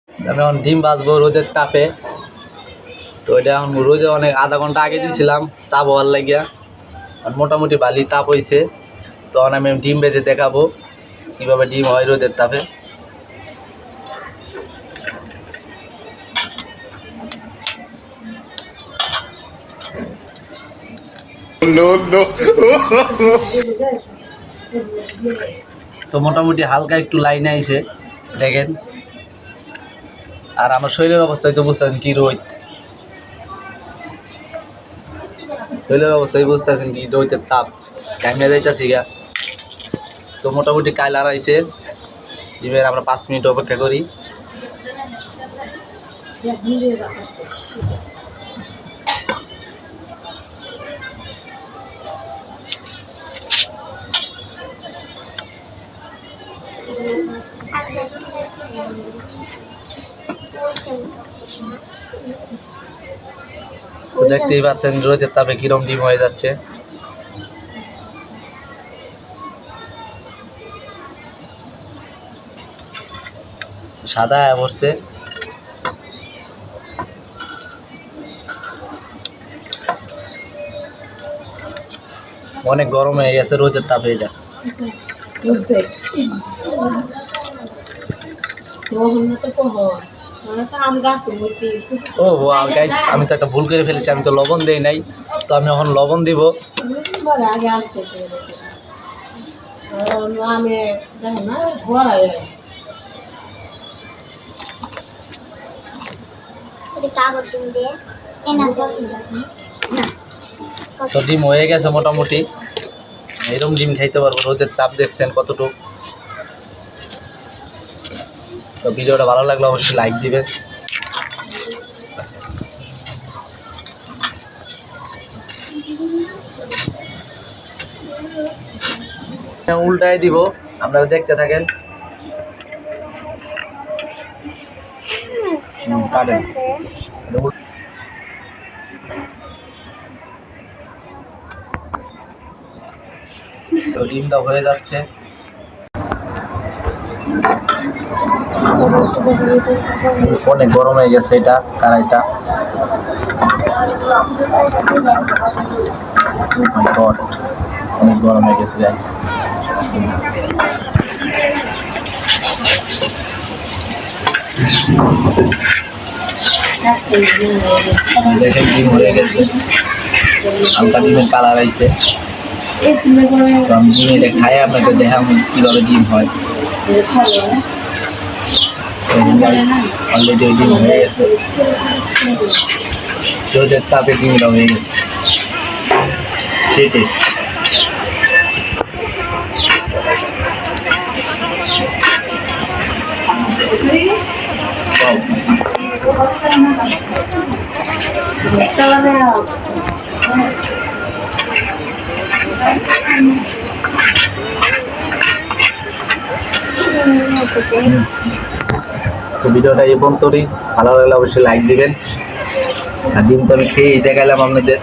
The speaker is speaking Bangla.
আমি এখন ডিম ভাজবো রোদের তাপে। তো এটা এখন রোদে অনেক আধা ঘন্টা আগে দিয়েছিলাম তাপ হওয়ার লাগিয়া, আর মোটামুটি ভালোই তাপ হয়েছে। তখন আমি ডিম ভেজে দেখাবো কীভাবে ডিম হয় রোদের তাপে। তো মোটামুটি হালকা একটু লাইন আইছে দেখেন। আর আমার শরীরের অবস্থায় তো বুঝতেছেন কি রোদ, শরীরের অবস্থায় বুঝতেছেন কি রোদের তাপ কামিয়ে যাইতেছি গা। তো মোটামুটি কাইলার আইছে ডিমের, আমরা 5 মিনিট অপেক্ষা করি। তো দেখতেই পাচ্ছেন রোদের তাপে কিরম ডিম হয়ে যাচ্ছে। সাদা পড়ছে। অনেক গরম হয়ে গেছে রোদের তাপে এটা। ও গাইস, আমি তো একটা ভুল করে ফেলেছি, আমি তো লবণ দেই নাই। তো আমি এখন লবণ দিব। তো ডিম হয়ে গেছে মোটামুটি, এরকম ডিম খাইতে পারবো। রোদের তাপ দেখছেন কতটুকু। তো ভিডিওটা ভালো লাগলে অবশ্যই লাইক দিবেন। উল্টাই দিব, আপনারা দেখতে থাকেন। কাটেন। তো ডিমটা হয়ে যাচ্ছে। অনেক গরম হয়ে গেছে এটা কড়াইটা। অনেক গরম হয়ে গেছে গাইস। দেখেন ডিম হয়ে গেছে, হালকা ডিমের কালার আইছে। তো আমি ডিম এটা খাই আপনাকে দেখাম কীভাবে ডিম হয়। অলরেডি ডিম হয়ে গেছে, রোদের তাপে ডিমটা হয়ে গেছে। সেটাই তো ভিডিওটা এই পর্যন্তই। ভালো লাগলে অবশ্যই লাইক দিবেন। আর ডিম তো আমি খেয়েই দেখালাম আপনাদের।